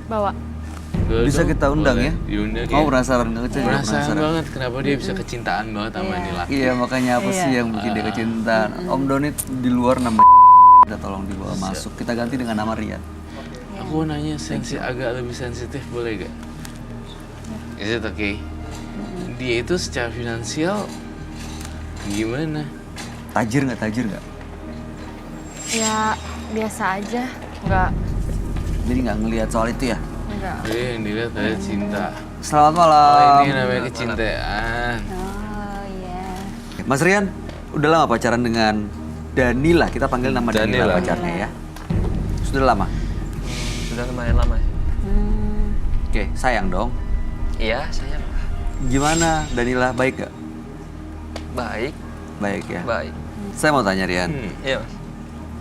Bawa. Bisa kita undang ya? Diundang Mau ya. penasaran nggak Cek? Penasaran banget kenapa dia bisa kecintaan banget sama ini laki. Iya, makanya apa sih yang bikin dia kecintaan? Om Doni di luar nama udah tolong dibawa masuk. Kita ganti dengan nama Rian. Aku nanya agak lebih sensitif boleh gak? Is it okay? Dia itu secara finansial gimana? Tajir nggak? Ya biasa aja. Enggak. Jadi nggak ngelihat soal itu ya? Enggak. Yang dilihat ada cinta. Selamat Oh, malam. ini namanya kecintaan. Oh iya. Mas Rian, udah lama pacaran dengan Danila? Kita panggil nama Danila, Danila. pacarnya ya. Sudah lama? Sudah lumayan lama. Oke, sayang dong. Iya, saya Gimana Danila, baik gak? baik, Baik ya. baik. Saya mau tanya Rian, Iya, Mas.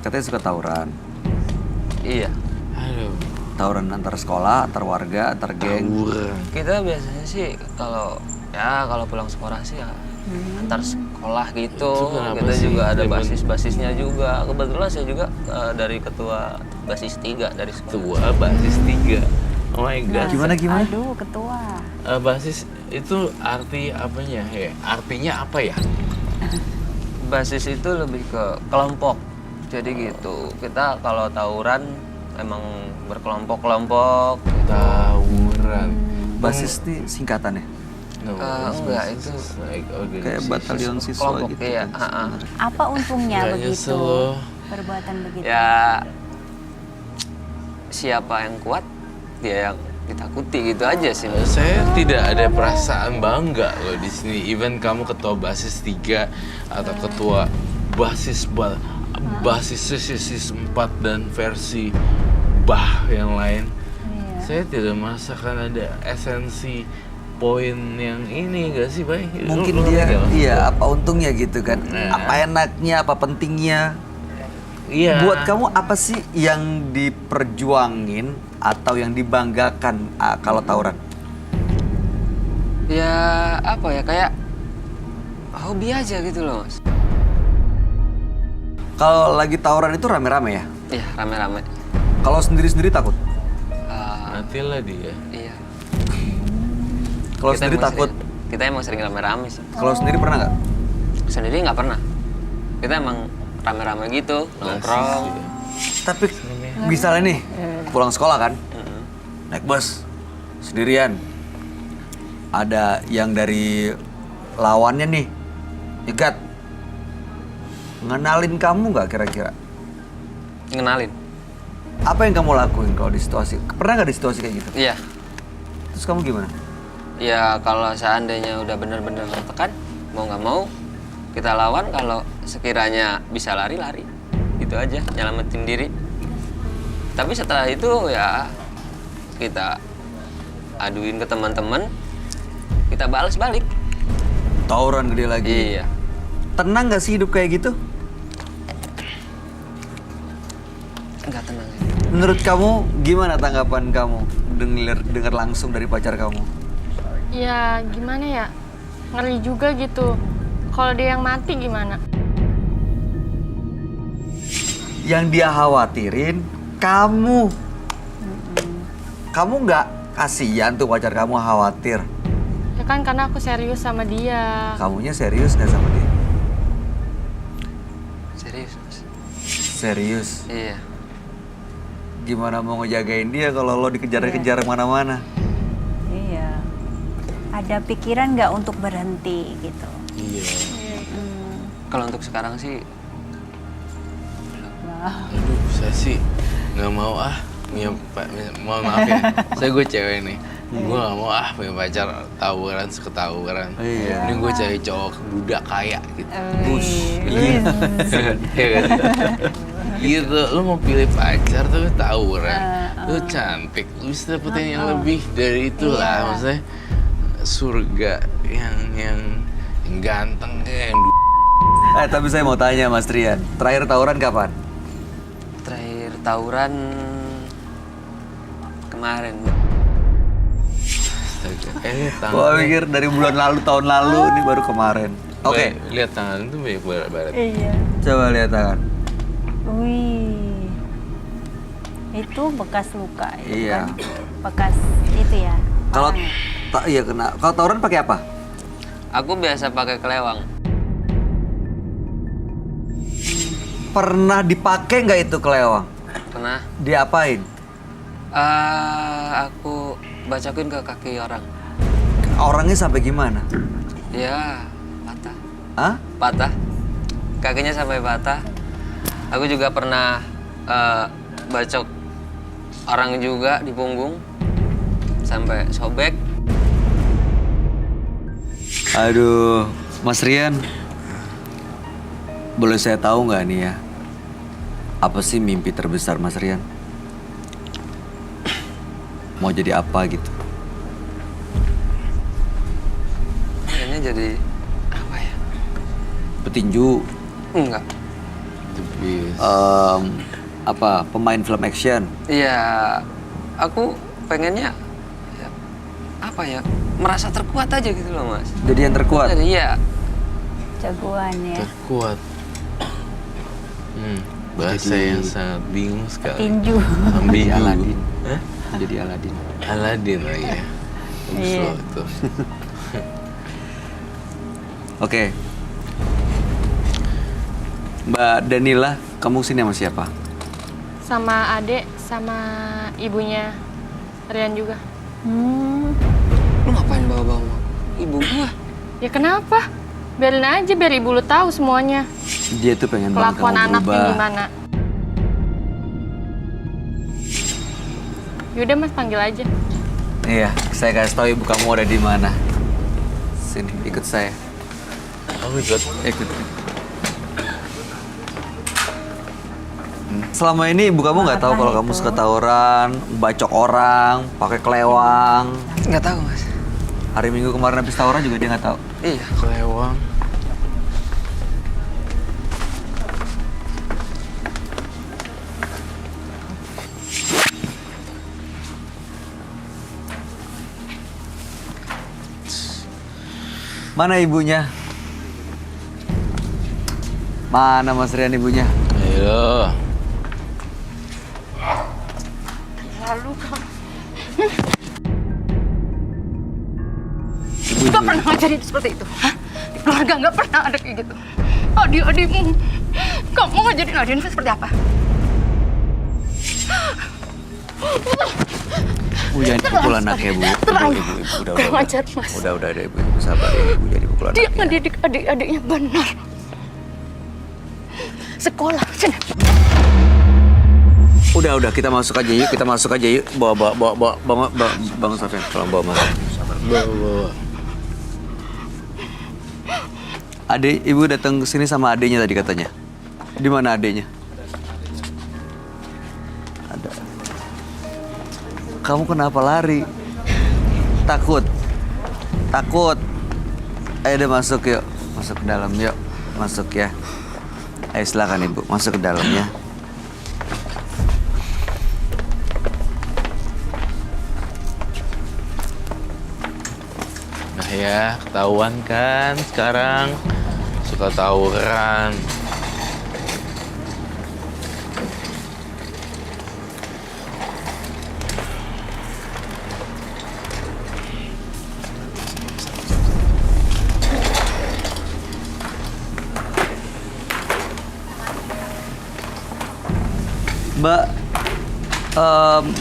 katanya suka tawuran. Iya. Aduh. Tawuran antar sekolah, antar warga, antar geng. Kita biasanya sih kalau pulang sekolah sih ya antar sekolah gitu. Itu kenapa Kita sih? juga ada Zaman- basis-basisnya juga. Kebetulan saya juga dari ketua basis 3 dari sekolah. Tua basis 3. Oh my god. Gimana? Aduh, ketua. Basis itu arti apanya ya? Artinya apa ya? Basis itu lebih ke kelompok. Jadi gitu. Kita kalau tawuran emang berkelompok-kelompok. Tawuran. Basis ini singkatannya? No, Enggak, itu like Kayak organisasi. batalion siswa kelompok gitu. iya. kan? Apa untungnya Nggak begitu? nyesel loh. Perbuatan begitu. Ya siapa yang kuat dia yang ditakuti gitu aja sih. Saya tidak ada perasaan bangga loh di sini. Even kamu ketua basis 3 atau ketua basis basis 4 dan versi yang lain. Saya tidak merasakan ada esensi poin yang ini gak sih, Bay? Mungkin Lu dia, ngerti nggak? iya apa untungnya gitu kan? Nah. Apa enaknya, apa pentingnya? Iya. Buat kamu apa sih yang diperjuangin atau yang dibanggakan kalau tawuran? Ya apa ya kayak hobi aja gitu loh, Mas. Kalau lagi tawuran itu rame-rame ya? Iya, rame-rame. Kalau sendiri-sendiri takut? Matilah dia. Iya. Kalau sendiri emang takut? Kita emang sering rame-rame sih. Kalau sendiri pernah nggak? Sendiri nggak pernah. Kita emang rame-rame gitu, nongkrong. Tapi misalnya nih pulang sekolah kan, naik bus sendirian, ada yang dari lawannya nih nyegat, ngenalin kamu nggak kira-kira? Ngenalin. Apa yang kamu lakuin kalau di situasi? Pernah nggak di situasi kayak gitu? Iya. Terus kamu gimana? Ya kalau seandainya udah bener-bener tertekan, mau nggak mau kita lawan. Kalau sekiranya bisa lari-lari, gitu aja, nyelamatin diri. Tapi setelah itu ya kita aduin ke teman-teman, kita balas balik. Tawuran gede lagi. Iya. Tenang nggak sih hidup kayak gitu? Nggak tenang sih. Menurut kamu gimana tanggapan kamu dengar langsung dari pacar kamu? Ya gimana ya? Ngeri juga gitu. Kalau dia yang mati gimana? Yang dia khawatirin kamu. Kamu nggak kasihan tuh pacar kamu khawatir? Ya kan karena aku serius sama dia. Kamunya serius nggak sama dia? Serius, Mas. Serius. Iya. Gimana mau ngejagain dia kalau lo dikejar-kejar mana-mana? Iya. Ada pikiran nggak untuk berhenti gitu? Iya. Kalau untuk sekarang sih Aduh, saya sih nggak mau punya mohon maaf ya. Saya gue cewek nih. Gue nggak mau punya pacar tawuran seketawuran. Iya. Ini gue cari cowok duda kaya gitu. Iya. Iya kan? Gitu, lu mau pilih pacar tapi tawuran. Lu cantik, lu bisa dapetin yang lebih dari itulah. Maksudnya surga yang ganteng kayak yang Tapi saya mau tanya Mas Trian, terakhir tawuran kapan? terakhir tawuran kemarin. ini Gua tangan. pikir dari bulan lalu, tahun lalu, ini baru kemarin. Oke, Lihat tangan itu banyak barat-barat. Iya. coba lihat tangan. Wih. Itu bekas luka. Itu Iya. kan bekas itu ya. Kalau parang. iya kena. Kalau tawuran pakai apa? Aku biasa pakai kelewang. Pernah dipakai nggak itu kelewang? Pernah Diapain? aku bacokin ke kaki orang. Orangnya sampai gimana? Ya, patah. Hah? Patah. Kakinya sampai patah. Aku juga pernah bacok orang juga di punggung sampai sobek. Aduh, Mas Rian, boleh saya tahu nggak nih ya, apa sih mimpi terbesar Mas Rian? Mau jadi apa gitu? Kayaknya jadi apa ya? Petinju, Enggak. Tipis. apa pemain film action? Iya, aku pengennya ya, apa ya? Merasa terkuat aja gitu loh, Mas. Jadi yang terkuat. Jadi iya. Jagoan ya. Terkuat. Bahasa Jadi- yang sangat bingung sekali. Tinju. Jadi Ambigu. Aladin. Hah? Jadi Aladin. Aladin lagi ya. Bagus Iya. loh itu. Oke. Mbak Danila, kamu sini sama siapa? Sama adek, sama ibunya Rian juga. Lu ngapain bawa-bawa ibu gua? Ya kenapa? Biarin aja, biar ibu lu tahu semuanya. Dia tuh pengen banget Kelakuan kamu anaknya berubah. gimana. Yaudah mas, panggil aja. Iya, saya kasih tahu ibu kamu ada di mana. Sini, ikut saya. Aku ikut. Ikut. Selama ini ibu kamu nggak tahu Apa kalau itu? kamu suka tawuran, bacok orang, pakai kelewang. Nggak tahu, Mas. Hari Minggu kemarin habis tawuran juga dia nggak tahu. Iya. Kelewang. Mana ibunya? Mana Mas Rian ibunya? Ayo. Lalu kamu Ibu nggak pernah ngajarin seperti itu. Hah? Di keluarga nggak pernah ada kayak gitu. Adik-adikmu, kamu ngajarin adikmu seperti apa? Bu jangan dipukul anaknya Bu. Terang. Ibu, udah, Kurang ajar, Mas. Udah ibu sabar ya ibu jadi pukul Dia anaknya. ngedidik adik-adiknya benar. Sekolah, sini. Udah kita masuk aja yuk, bawa bangun Sofian, tolong bawa masuk. Bawa. Adik, ibu datang ke sini sama adiknya tadi katanya. Di mana adiknya? Ada. Kamu kenapa lari? Takut. Ayo deh masuk yuk, masuk ke dalam yuk, masuk ya. Ayo silakan ibu, masuk ke dalam ya. Nah ya, ketahuan kan sekarang suka tawuran. Mbak,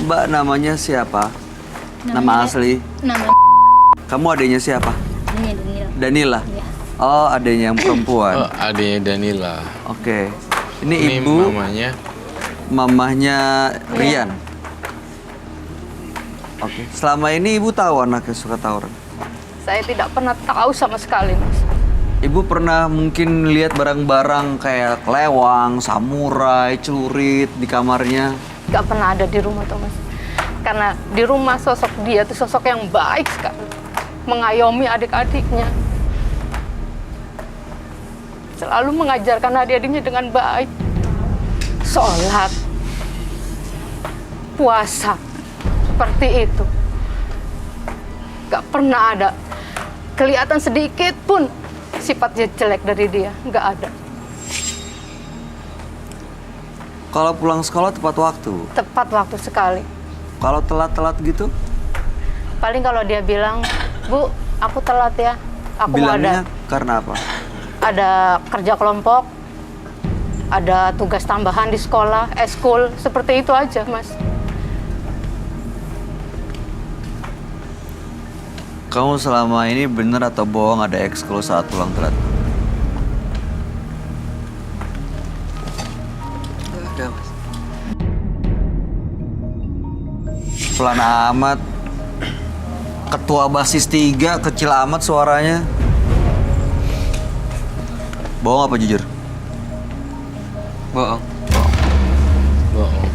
Mbak namanya siapa? Nama asli? Nama Kamu adiknya siapa? Danila. Iya. Oh, adiknya yang perempuan. Oh, adiknya Danila. Oke. Ini ibu, mamanya. mamahnya Rian. Oke. Selama ini ibu tahu anaknya suka tawuran. saya tidak pernah tahu sama sekali, Mas. Ibu pernah mungkin lihat barang-barang kayak kelewang, samurai, celurit di kamarnya. Gak pernah ada di rumah tuh, Mas. Karena di rumah sosok dia tuh sosok yang baik sekali. Mengayomi adik-adiknya. Selalu mengajarkan adik-adiknya dengan baik. Sholat. Puasa. Seperti itu. Gak pernah ada kelihatan sedikit pun sifatnya jelek dari dia. Gak ada. Kalau pulang sekolah tepat waktu. Tepat waktu sekali. Kalau telat-telat gitu, Paling kalau dia bilang, Bu, aku telat ya. Aku bilangnya karena apa? ada kerja kelompok, ada tugas tambahan di sekolah, eskul, seperti itu aja, Mas. Kamu selama ini bener atau bohong ada ekskul saat pulang telat? Gak ada, Mas. Pelan amat. Ketua basis 3, kecil amat suaranya. Bohong apa jujur? Bohong. Bohong.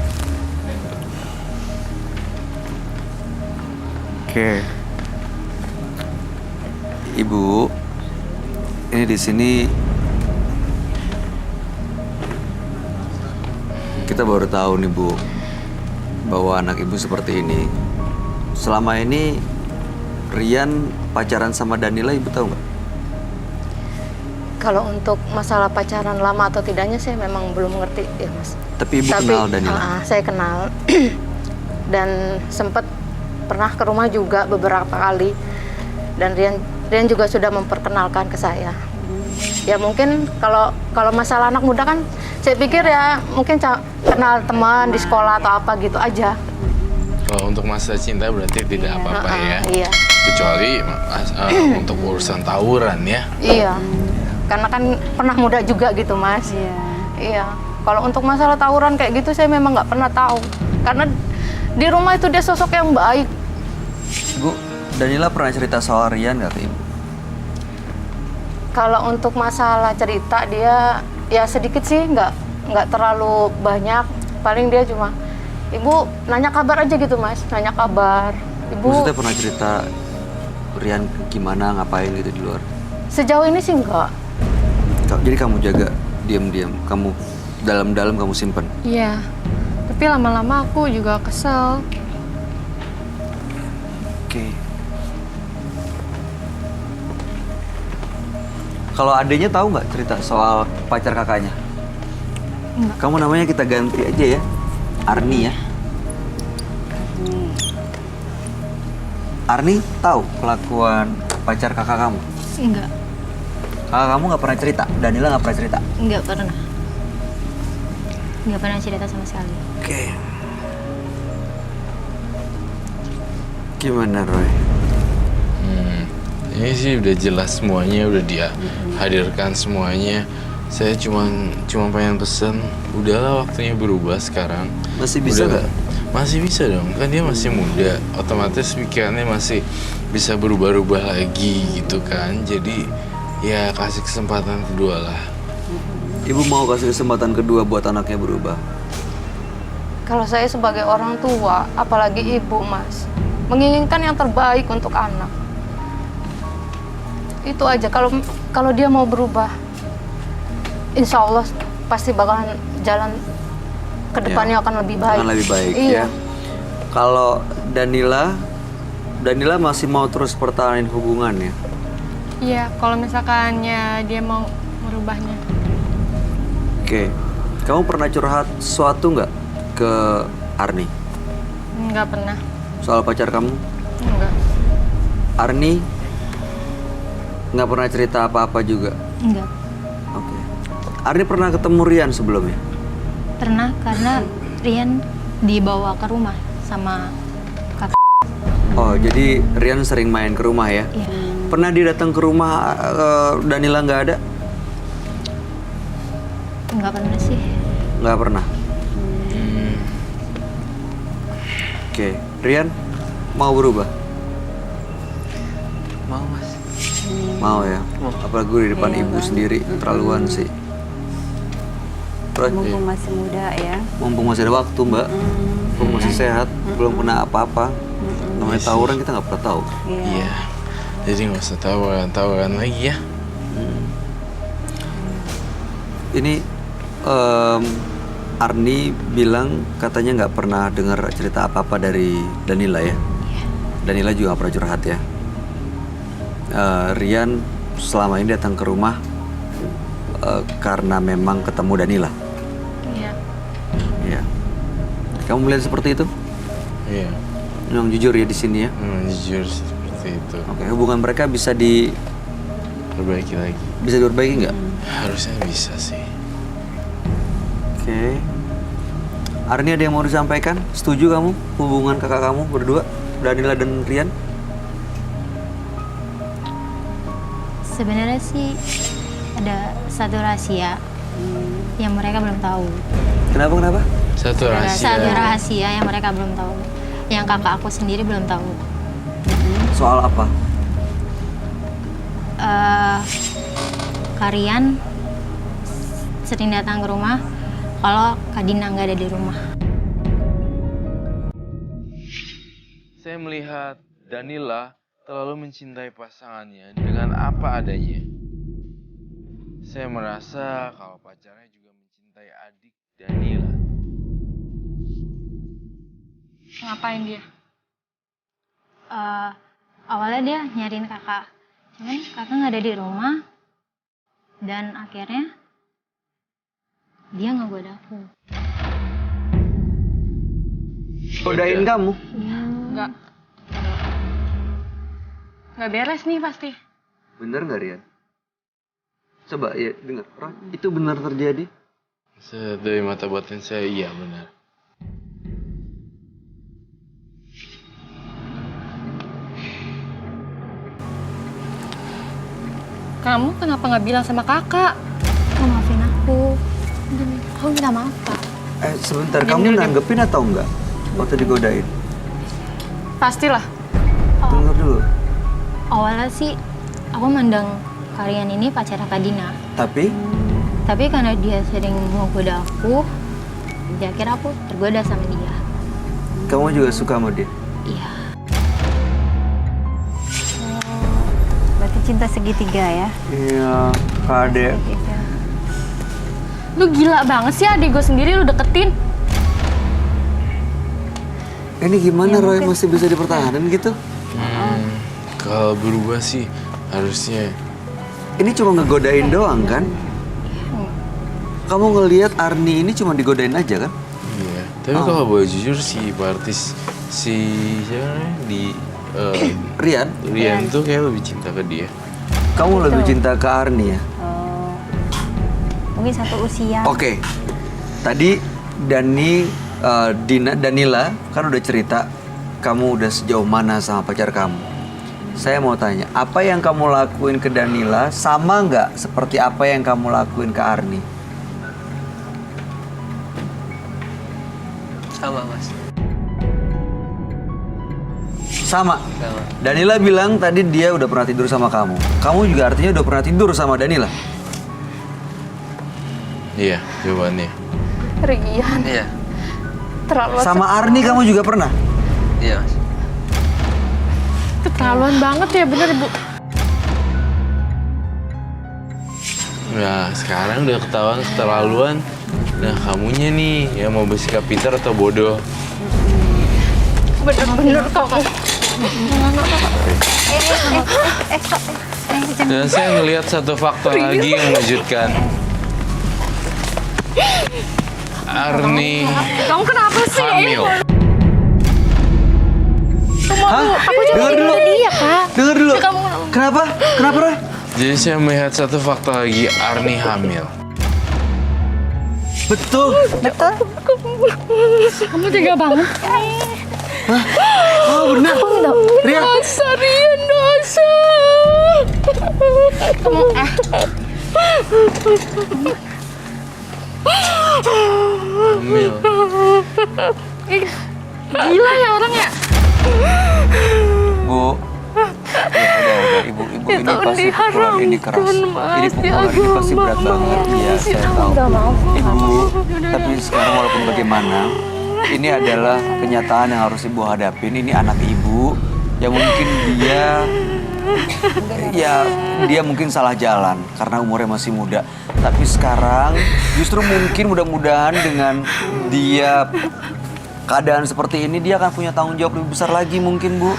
Oke. Ibu, ini di sini kita baru tahu nih Bu, bahwa anak ibu seperti ini. Selama ini Rian pacaran sama Danila, ibu tahu nggak? Kalau untuk masalah pacaran lama atau tidaknya saya memang belum ngerti ya, Mas. Tapi ibu kenal Danila. Saya kenal. Dan sempat pernah ke rumah juga beberapa kali. Dan Rian juga sudah memperkenalkan ke saya. Ya mungkin kalau masalah anak muda kan saya pikir ya mungkin kenal teman di sekolah atau apa gitu aja. Kalau untuk masa cinta berarti tidak apa-apa ya. Iya. Kecuali untuk urusan tawuran ya. Iya. Karena kan pernah muda juga gitu, Mas. Iya. Iya. Kalau untuk masalah tawuran kayak gitu saya memang nggak pernah tahu. Karena di rumah itu dia sosok yang baik. Bu, Danila pernah cerita soal Rian nggak ke ibu? Kalau untuk masalah cerita dia ya sedikit sih, nggak terlalu banyak. Paling dia cuma, Ibu nanya kabar aja gitu, Mas. Nanya kabar. Ibu Maksudnya pernah cerita Rian gimana, ngapain gitu di luar? sejauh ini sih enggak. Jadi kamu jaga diam-diam, kamu dalam-dalam kamu simpen. Iya, tapi lama-lama aku juga kesel. Oke. Kalau adenya tahu nggak cerita soal pacar kakaknya? Enggak. Kamu namanya kita ganti aja ya, Arni ya. Arni tahu kelakuan pacar kakak kamu? Enggak, Kakak kamu nggak pernah cerita, Danila nggak pernah cerita. Nggak pernah. Nggak pernah cerita sama sekali. Oke. Gimana Roy? Ini sih udah jelas semuanya, udah dia hadirkan semuanya. Saya cuma pengen pesen, udahlah waktunya berubah sekarang. Masih bisa Udah- nggak? Masih bisa dong, kan dia masih muda, otomatis pikirannya masih bisa berubah-ubah lagi gitu kan. Jadi ya kasih kesempatan kedua lah. Ibu mau kasih kesempatan kedua buat anaknya berubah. Kalau saya sebagai orang tua, apalagi ibu, Mas, menginginkan yang terbaik untuk anak. Itu aja. Kalau dia mau berubah, insya Allah pasti bakalan jalan ke depannya akan lebih baik. Akan lebih baik Iya. ya. Kalau Danila masih mau terus pertahanin hubungannya. iya kalau misalkannya dia mau merubahnya. Oke. Kamu pernah curhat sesuatu nggak ke Arni Enggak pernah, soal pacar kamu? enggak, Arni nggak pernah cerita apa-apa juga. Enggak. Oke. Arni pernah ketemu Rian sebelumnya? Pernah karena Rian dibawa ke rumah sama kakak. Oh, jadi Rian sering main ke rumah ya? Iya. Pernah dia datang ke rumah Danila nggak ada? Enggak pernah sih. Nggak pernah. Oke, Rian mau berubah? Mau mas. Mau ya? Apalagi gue di depan ibu sendiri, terlaluan sih. Roy, Mumpung masih muda ya. mumpung masih ada waktu mbak, mumpung masih sehat, belum kena apa-apa. Namanya tawuran kita nggak pernah tahu. Iya. Jadi nggak usah tawaran lagi ya. Ini Arni bilang katanya nggak pernah dengar cerita apa-apa dari Danila ya. Danila juga nggak pernah curhat ya. Rian selama ini datang ke rumah karena memang ketemu Danila. iya. Kamu melihat seperti itu? Iya. Yang jujur ya di sini ya. Jujur seperti itu. Oke, hubungan mereka bisa Perbaiki lagi. diperbaiki nggak? Harusnya bisa sih. Oke. Arni ada yang mau disampaikan? Setuju kamu hubungan kakak kamu berdua, Danila dan Rian? Sebenarnya sih ada satu rahasia yang mereka belum tahu. Kenapa? Satu Satu rahasia. rahasia yang mereka belum tahu. Yang kakak aku sendiri belum tahu. Soal apa? Karian sering datang ke rumah kalau Kak Dina nggak ada di rumah. Saya melihat Danila terlalu mencintai pasangannya dengan apa adanya. Saya merasa kalau pacarnya juga mencintai adik Danila. Ngapain dia? Awalnya dia nyariin kakak, cuman kakak nggak ada di rumah dan akhirnya dia ngegoda aku. Godain kamu? Enggak. Nggak beres nih pasti. Bener nggak Rian? Coba ya dengar, itu benar terjadi? Dari mata batin saya, iya benar. Kamu kenapa nggak bilang sama kakak? Kau maafin aku. Aku minta maaf Kak. Sebentar, kamu nanggepin atau enggak waktu digodain? Pastilah. Dengar dulu. Awalnya sih aku mandang Karian ini pacar Kak Dina. Tapi Karena dia sering menggoda aku, dia kira aku tergoda sama dia. kamu juga suka sama dia? Iya. Berarti cinta segitiga ya? Iya, Kak Ade. Lu gila banget sih, adik gue sendiri lu deketin. Ini gimana Roy masih bisa dipertahankan gitu? Kalau berubah sih harusnya. Ini cuma ngegodain doang kan? Kamu ngelihat Arni ini cuma digodain aja kan? Iya. Tapi kalau boleh jujur si Partis siapa namanya Rian, Rian tuh kayak lebih cinta ke dia. kamu lebih cinta ke Arni ya? Oh, mungkin satu usia. Oke. Tadi Danila kan udah cerita kamu udah sejauh mana sama pacar kamu. Saya mau tanya, apa yang kamu lakuin ke Danila sama nggak seperti apa yang kamu lakuin ke Arni? Sama mas. Sama. Sama. Danila bilang tadi dia udah pernah tidur sama kamu. Kamu juga artinya udah pernah tidur sama Danila. Iya, jawabannya. Rian, Iya. terlalu Sama Arni kamu juga pernah? Iya mas. Keterlaluan banget ya, bener Bu. Nah, sekarang udah ketahuan keterlaluan. Nah, kamunya nih yang mau bersikap pintar atau bodoh? bener-bener kamu. Dan saya ngelihat satu fakta lagi yang mengejutkan. Arni Kamu kenapa sih? hamil. Hah? Dengar dulu. Iya kak. Dengar dulu. Kenapa? Kenapa Roy? Jadi saya melihat satu fakta lagi, Arni hamil. Betul. Kamu tega banget. Oh benar. Rian. Rian dosa. Hamil. Gila ya orangnya. Bu. Ya udah, ibu ini pasti pukulan ini keras. Ini pukulan ini pasti berat banget. Iya, saya tahu. Ibu, tapi sekarang walaupun bagaimana, ini adalah kenyataan yang harus ibu hadapin. Ini anak ibu yang mungkin dia mungkin salah jalan karena umurnya masih muda. Tapi sekarang justru mungkin mudah-mudahan dengan dia keadaan seperti ini dia akan punya tanggung jawab lebih besar lagi mungkin Bu.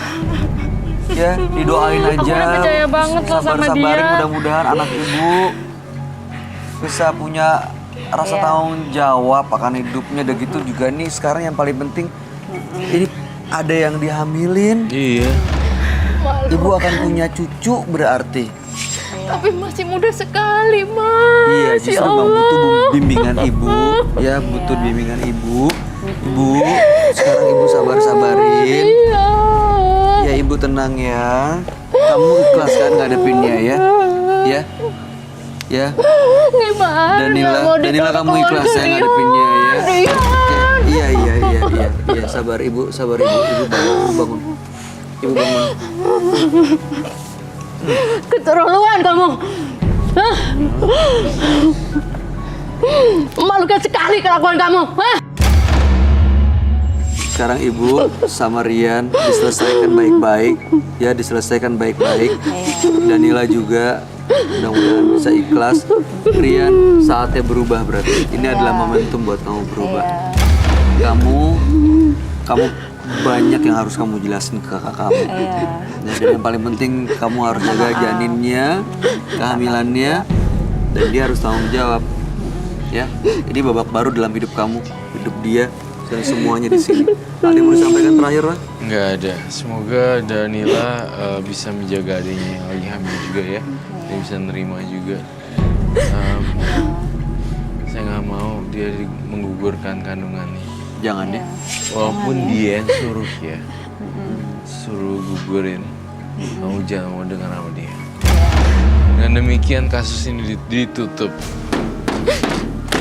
Ya, didoain aja. Aku udah percaya banget loh sama Sabar-sabarin dia. mudah-mudahan anak ibu bisa punya rasa tanggung jawab akan hidupnya. Udah gitu juga nih sekarang yang paling penting ini ada yang dihamilin. Iya. Ibu akan punya cucu berarti. Tapi masih muda sekali, Mas. Iya, justru Bang butuh bimbingan ibu. Ya, butuh bimbingan ibu. Ibu, sekarang ibu sabar-sabarin. Ya, ibu tenang ya. Kamu ikhlas kan ngadepinnya ya? Ya. Ya. Danila kamu ikhlas ya ngadepinnya ya. Iya, sabar ibu. Ibu bangun. Ibu bangun. Keterlaluan kamu. Hah? Memalukan sekali kelakuan kamu. Hah? Sekarang ibu sama Rian diselesaikan baik-baik. Ya, diselesaikan baik-baik. Danila juga mudah-mudahan bisa ikhlas. Rian, saatnya berubah berarti. Ini adalah momentum buat kamu berubah. Kamu banyak yang harus kamu jelasin ke kakak kamu. Dan yang paling penting kamu harus jaga janinnya, kehamilannya, dan dia harus tanggung jawab. Ya, ini babak baru dalam hidup kamu, hidup dia, dan semuanya di sini. Ada yang mau disampaikan terakhir, Ran? Nggak ada. Semoga Danila bisa menjaga adiknya yang lagi hamil juga ya. Dia bisa nerima juga. Saya nggak mau dia menggugurkan kandungannya. Jangan deh. Walaupun dia yang suruh ya, suruh gugurin, kamu jangan mau dengar sama dia. Dengan demikian kasus ini ditutup.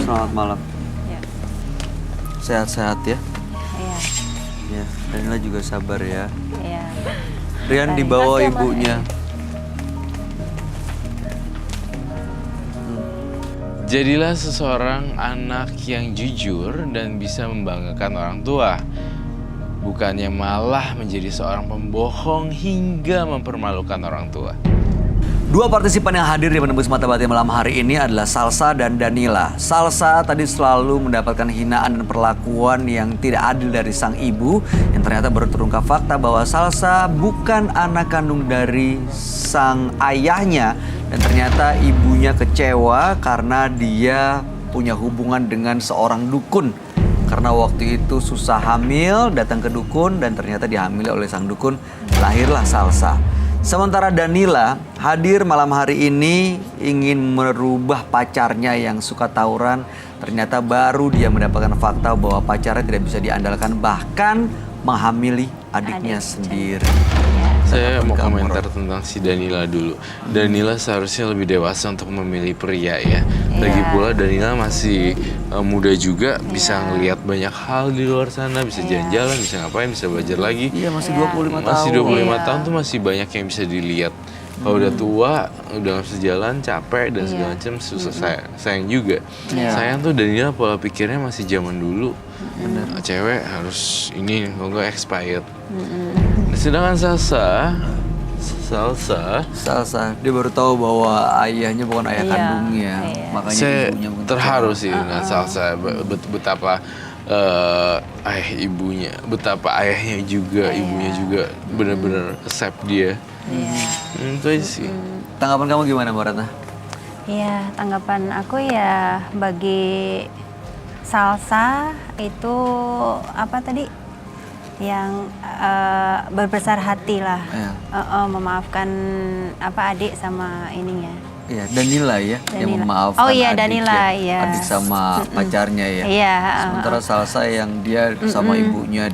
Selamat malam. Sehat-sehat ya. Ya, Danila juga sabar ya. Rian dibawa ibunya. Jadilah seseorang anak yang jujur dan bisa membanggakan orang tua. Bukannya malah menjadi seorang pembohong hingga mempermalukan orang tua. Dua partisipan yang hadir di Menembus Mata Batin malam hari ini adalah Salsa dan Danila. Salsa tadi selalu mendapatkan hinaan dan perlakuan yang tidak adil dari sang ibu, yang ternyata baru terungkap fakta bahwa Salsa bukan anak kandung dari sang ayahnya, dan ternyata ibunya kecewa karena dia punya hubungan dengan seorang dukun. Karena waktu itu susah hamil, datang ke dukun dan ternyata dihamili oleh sang dukun, lahirlah Salsa. Sementara Danila hadir malam hari ini ingin merubah pacarnya yang suka tawuran. Ternyata baru dia mendapatkan fakta bahwa pacarnya tidak bisa diandalkan, bahkan menghamili adiknya sendiri. Saya mau komentar tentang si Danila dulu. Danila seharusnya lebih dewasa untuk memilih pria ya. Lagi pula Danila masih muda juga, bisa ngelihat banyak hal di luar sana, bisa jalan-jalan, bisa ngapain, bisa belajar lagi. Iya, masih 25 tahun. Masih 25 tahun tuh masih banyak yang bisa dilihat. Kalau udah tua, udah nggak bisa jalan, capek dan segala macam, susah sayang juga. Sayang tuh Danila pola pikirnya masih zaman dulu. Cewek harus ini, nggak expired. Sedangkan Salsa, dia baru tahu bahwa ayahnya bukan ayah kandungnya, makanya saya ibunya mungkin terharu sih dengan Salsa, betapa ibunya, betapa ayahnya juga, ibunya juga benar-benar accept dia. Itu aja sih. Tanggapan kamu gimana, Mbak Ratna? Iya, tanggapan aku ya bagi Salsa itu apa tadi? Yang berbesar hati lah, memaafkan adik sama ininya. Iya, Danila ya, yang memaafkan Danila, adik sama pacarnya ya. Iya. Sementara Salsa yang dia sama ibunya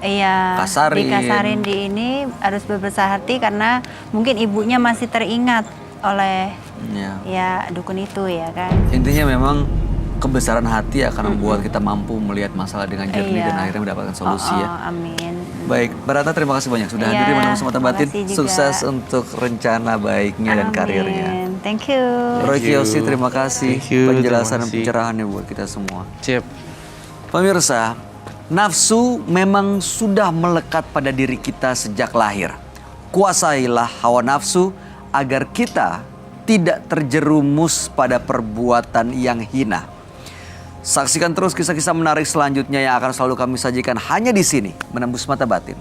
dikasarin di ini harus berbesar hati karena mungkin ibunya masih teringat oleh dukun itu ya kan. Intinya memang kebesaran hati akan membuat kita mampu melihat masalah dengan jernih dan akhirnya mendapatkan solusi ya. Amin. Baik, Mbak Ratna terima kasih banyak sudah hadir di Menembus Mata Batin. Sukses untuk rencana baiknya dan karirnya. Thank you. Roy Kiyoshi, terima kasih penjelasan dan pencerahannya buat kita semua. Siap. Pemirsa, nafsu memang sudah melekat pada diri kita sejak lahir. Kuasailah hawa nafsu agar kita tidak terjerumus pada perbuatan yang hina. Saksikan terus kisah-kisah menarik selanjutnya yang akan selalu kami sajikan hanya di sini, Menembus Mata Batin.